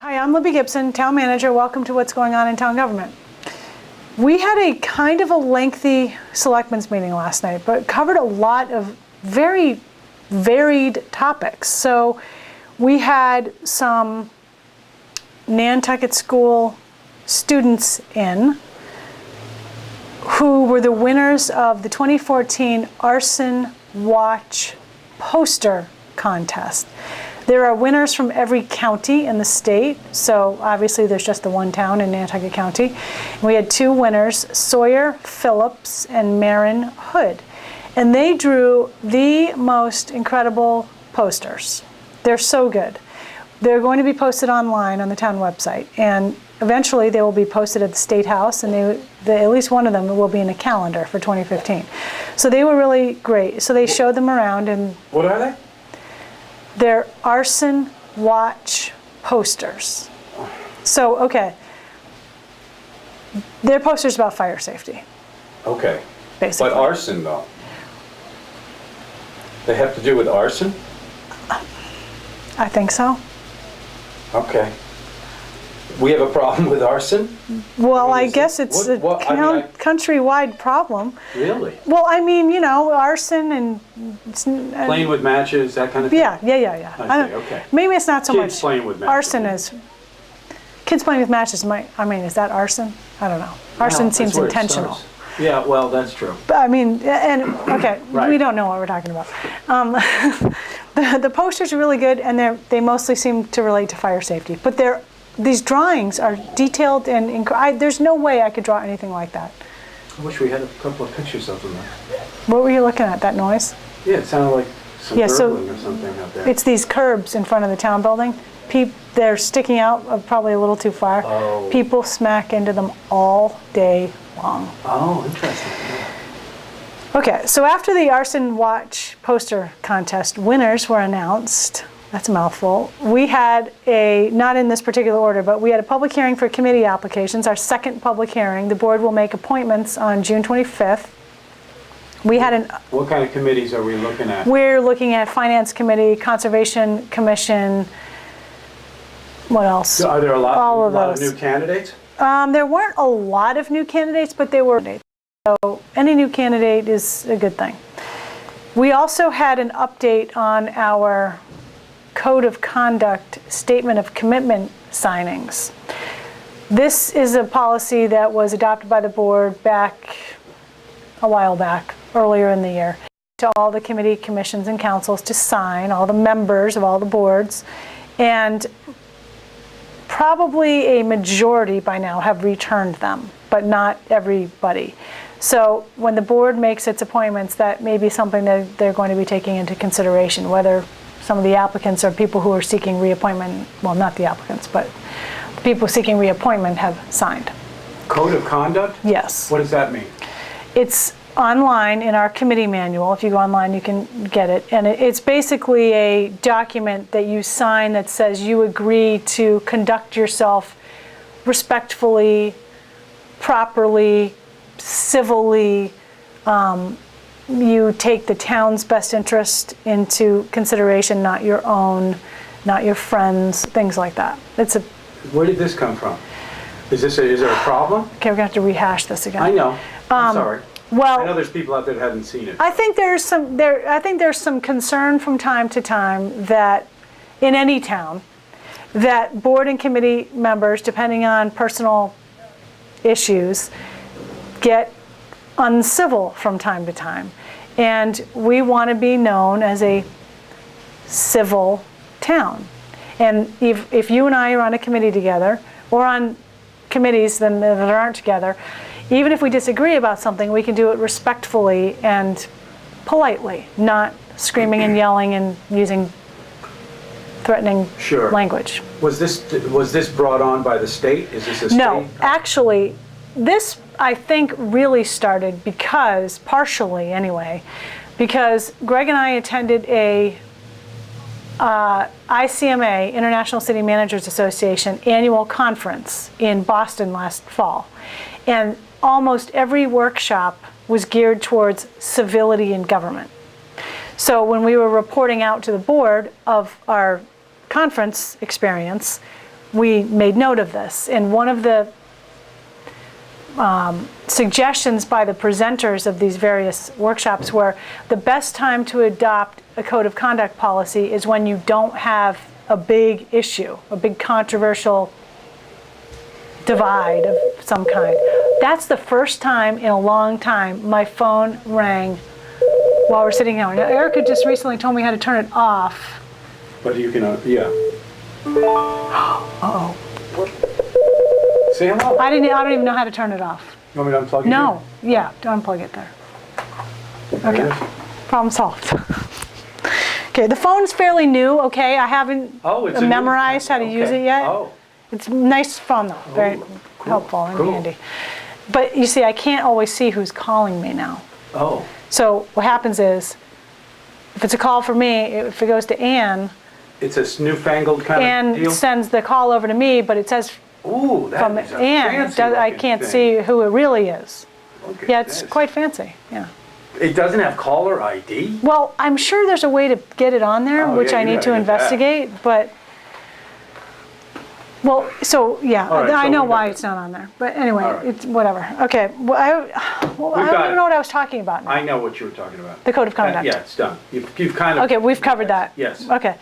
Hi, I'm Libby Gibson, Town Manager. Welcome to What's Going On in Town Government. We had a kind of a lengthy selectmen's meeting last night, but covered a lot of very varied topics. So we had some Nantucket School students in who were the winners of the 2014 Arson Watch poster contest. There are winners from every county in the state, so obviously there's just the one town in Nantucket County. We had two winners, Sawyer Phillips and Marin Hood, and they drew the most incredible posters. They're so good. They're going to be posted online on the town website, and eventually they will be posted at the State House, and at least one of them will be in a calendar for 2015. So they were really great. So they showed them around. And what are they? They're Arson Watch posters. So, okay. They're posters about fire safety. Okay. Basically. But arson, though? They have to do with arson? I think so. Okay. We have a problem with arson? Well, I guess it's a countrywide problem. Really? Well, I mean, you know, arson and playing with matches, that kind of thing? Yeah. I see, okay. Maybe it's not so Kids much playing with matches. Arson is, kids playing with matches might, I mean, is that arson? I don't know. Arson Well, seems that's where it intentional. starts. Yeah, well, that's true. But I mean, and okay, Right. We don't know what we're talking about. The posters are really good, and they mostly seem to relate to fire safety. But these drawings are detailed, and there's no way I could draw anything like that. I wish we had a couple of pictures of them. What were you looking at? That noise? Yeah, it sounded like some gurgling or something out there. It's these curbs in front of the town building. They're sticking out probably a little too far. Oh. People smack into them all day long. Oh, interesting. Yeah. Okay, so after the Arson Watch poster contest, winners were announced. That's a mouthful. We had not in this particular order, but we had a public hearing for committee applications, our second public hearing. The board will make appointments on June 25th. We had What kind of committees are we looking at? We're looking at Finance Committee, Conservation Commission, what else? So are there a lot of those. new candidates? There weren't a lot of new candidates, but there were. So any new candidate is a good thing. We also had an update on our Code of Conduct Statement of Commitment signings. This is a policy that was adopted by the board a while back, earlier in the year, to all the committee, commissions, and councils to sign, all the members of all the boards, and probably a majority by now have returned them, but not everybody. So when the board makes its appointments, that may be something that they're going to be taking into consideration, whether some of the applicants are people who are seeking reappointment, well, not the applicants, but people seeking reappointment have signed. Code of Conduct? Yes. What does that mean? It's online in our committee manual. If you go online, you can get it. And it's basically a document that you sign that says you agree to conduct yourself respectfully, properly, civilly. You take the town's best interest into consideration, not your own, not your friends, things like that. Where did this come from? Is there a problem? Okay, we're gonna have to rehash this again. I know. I'm sorry. Well, I know there's people out there that haven't seen it. I think there's some concern from time to time that in any town that board and committee members, depending on personal issues, get uncivil from time to time. And we want to be known as a civil town. And if you and I are on a committee together, or on committees that aren't together, even if we disagree about something, we can do it respectfully and politely, not screaming and yelling and using threatening language. Was this brought on by the state? Is this a state? No, actually, this I think really started partially anyway, because Greg and I attended a ICMA, International City Managers Association, annual conference in Boston last fall. And almost every workshop was geared towards civility in government. So when we were reporting out to the board of our conference experience, we made note of this. And one of the suggestions by the presenters of these various workshops were the best time to adopt a code of conduct policy is when you don't have a big issue, a big controversial divide of some kind. That's the first time in a long time my phone rang while we're sitting here. Now, Erica just recently told me how to turn it off. But you can, yeah. Uh-oh. Say hello. I don't even know how to turn it off. You want me to unplug it? No. Yeah, don't unplug it there. Okay. Problem solved. Okay, the phone's fairly new, okay? I haven't It's a memorized new, how to use it yet. Oh. It's a nice phone though, very helpful and cool. handy. But you see, I can't always see who's calling me now. Oh. So what happens is, if it's a call for me, if it goes to Ann, It's this newfangled kind of Ann deal? sends the call over to me, but it says Ooh, that from is a Ann. fancy I looking can't thing. see who it really is. Look at Yeah, it's this. quite fancy, yeah. It doesn't have caller ID? Well, I'm sure there's a way to get it on there, Oh, which yeah, I you need to gotta get that. investigate, but, well, so, yeah, All right, I so know we got why it. it's not on there. But anyway, All right. it's whatever. Okay, well, I got don't even it. know what I was talking about now. I know what you were talking about. The code of conduct. Yeah, it's done. You've kind of... Okay, we've covered that. Yes. Okay.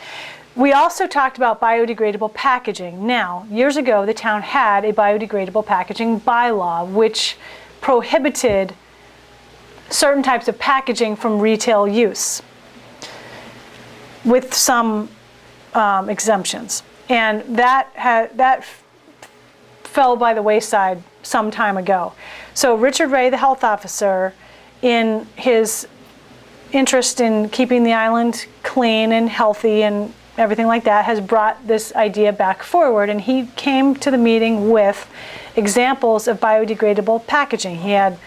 We also talked about biodegradable packaging. Now, years ago, the town had a biodegradable packaging bylaw, which prohibited certain types of packaging from retail use, with some exemptions. And that fell by the wayside some time ago. So Richard Ray, the health officer, in his interest in keeping the island clean and healthy and everything like that, has brought this idea back forward, and he came to the meeting with examples of biodegradable packaging. He had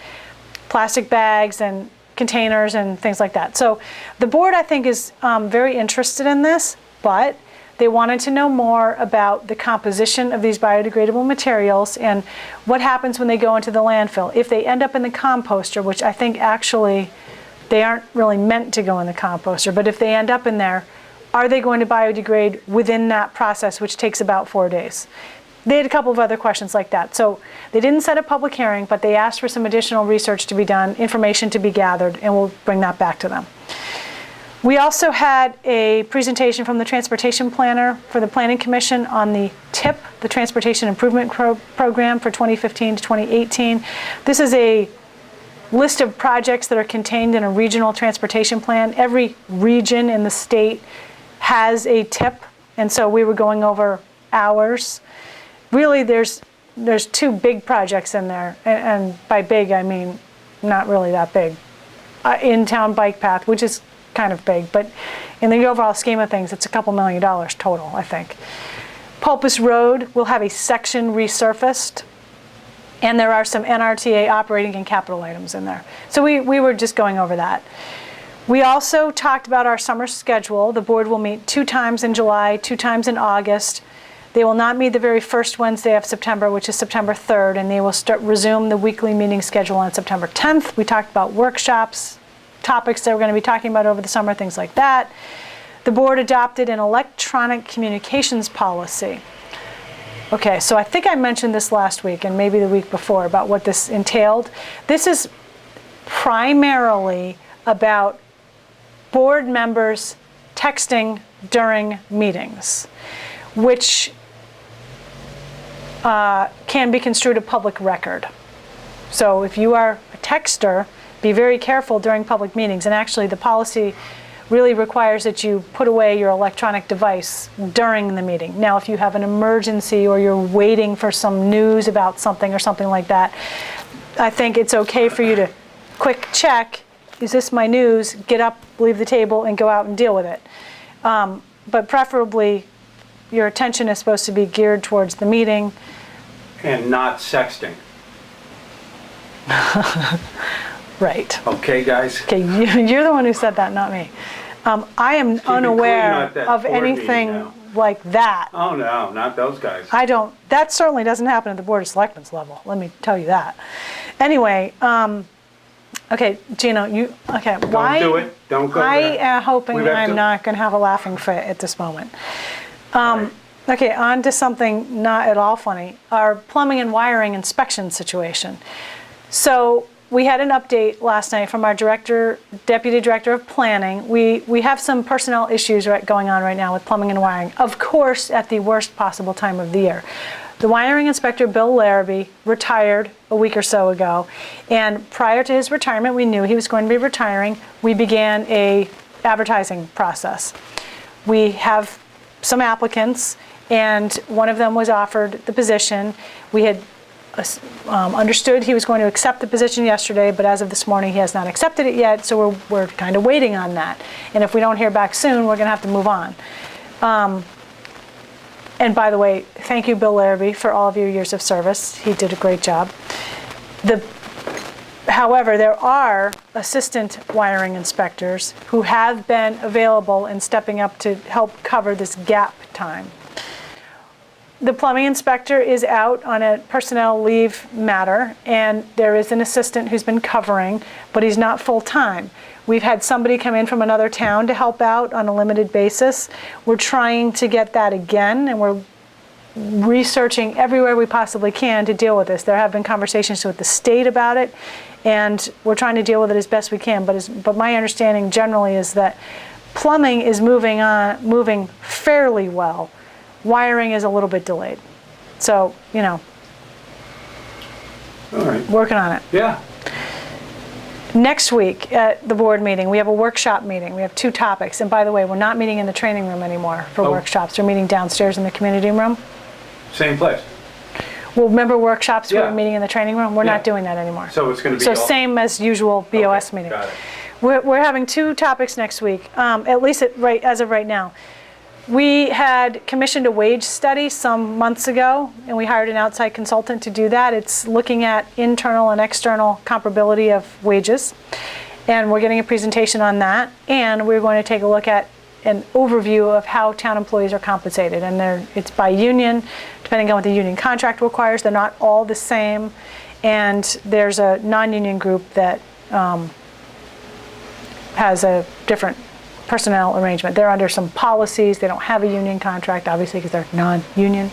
plastic bags and containers and things like that. So the board, I think, is very interested in this, but they wanted to know more about the composition of these biodegradable materials and what happens when they go into the landfill. If they end up in the composter, which I think actually they aren't really meant to go in the composter, but if they end up in there, are they going to biodegrade within that process, which takes about 4 days? They had a couple of other questions like that. So they didn't set a public hearing, but they asked for some additional research to be done, information to be gathered, and we'll bring that back to them. We also had a presentation from the transportation planner for the Planning Commission on the TIP, the Transportation Improvement Program for 2015 to 2018. This is a list of projects that are contained in a regional transportation plan. Every region in the state has a TIP, and so we were going over ours. Really, there's two big projects in there, and by big I mean not really that big. In-town bike path, which is kind of big, but in the overall scheme of things, it's a couple $1 million total, I think. Pulpus Road will have a section resurfaced, and there are some NRTA operating and capital items in there. So we were just going over that. We also talked about our summer schedule. The board will meet 2 times in July, 2 times in August. They will not meet the very first Wednesday of September, which is September 3rd, and they will resume the weekly meeting schedule on September 10th. We talked about workshops, topics that we're going to be talking about over the summer, things like that. The board adopted an electronic communications policy. Okay, so I think I mentioned this last week and maybe the week before about what this entailed. This is primarily about board members texting during meetings, which can be construed a public record. So if you are a texter, be very careful during public meetings. And actually, the policy really requires that you put away your electronic device during the meeting. Now, if you have an emergency or you're waiting for some news about something or something like that, I think it's okay for you to quick check, is this my news? Get up, leave the table, and go out and deal with it. But preferably, your attention is supposed to be geared towards the meeting. And not sexting. Right. Okay, guys? Okay, you're the one who said that, not me. I am clean unaware at that of board meeting anything now. like that. Oh, no, not those guys. That certainly doesn't happen at the Board of Selectmen's level, let me tell you that. Anyway, okay, Gino, okay, why? Don't do it. Don't go I there. am hoping We have I'm to- not going to have a laughing fit at this moment. Okay, on to something not at all funny, our plumbing and wiring inspection situation. So we had an update last night from our deputy director of planning. We have some personnel issues going on right now with plumbing and wiring, of course, at the worst possible time of the year. The wiring inspector, Bill Larrabee, retired a week or so ago, and prior to his retirement, we knew he was going to be retiring. We began a advertising process. We have some applicants, and one of them was offered the position. We had understood he was going to accept the position yesterday, but as of this morning, he has not accepted it yet, so we're kind of waiting on that. And if we don't hear back soon, we're going to have to move on. And by the way, thank you, Bill Larrabee, for all of your years of service. He did a great job. However, there are assistant wiring inspectors who have been available and stepping up to help cover this gap time. The plumbing inspector is out on a personnel leave matter, and there is an assistant who's been covering, but he's not full-time. We've had somebody come in from another town to help out on a limited basis. We're trying to get that again, and we're researching everywhere we possibly can to deal with this. There have been conversations with the state about it, and we're trying to deal with it as best we can. But my understanding generally is that plumbing is moving fairly well. Wiring is a little bit delayed. So, All right. working on it. Yeah. Next week at the board meeting, we have a workshop meeting. We have 2 topics. And by the way, we're not meeting in the training room anymore for workshops. We're meeting downstairs in the community room. Same place. Well, remember workshops we Yeah. were meeting in the training room? We're Yeah. not doing that anymore. So it's going to be So same as usual BOS meeting. Got it. We're having 2 topics next week, at least as of right now. We had commissioned a wage study some months ago, and we hired an outside consultant to do that. It's looking at internal and external comparability of wages, and we're getting a presentation on that. And we're going to take a look at an overview of how town employees are compensated, and it's by union, depending on what the union contract requires. They're not all the same, and there's a non-union group that has a different personnel arrangement. They're under some policies. They don't have a union contract, obviously, because they're non-union.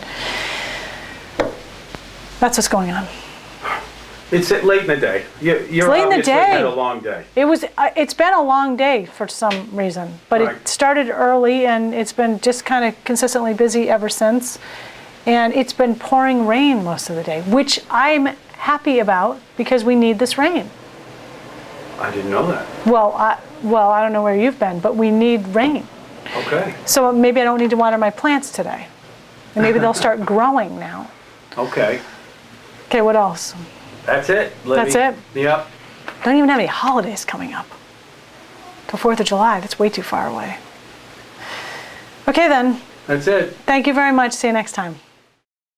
That's what's going on. It's late in the day. You're late in the obviously day. had a long day. It's been a long day for some reason, but Right. it started early, and it's been just kind of consistently busy ever since. And it's been pouring rain most of the day, which I'm happy about because we need this rain. I didn't know that. Well, I don't know where you've been, but we need rain. Okay. So maybe I don't need to water my plants today. And maybe they'll start growing now. Okay. Okay, what else? That's it, Libby. That's it? Yep. Don't even have any holidays coming up. Till 4th of July, that's way too far away. Okay then, That's it. thank you very much. See you next time.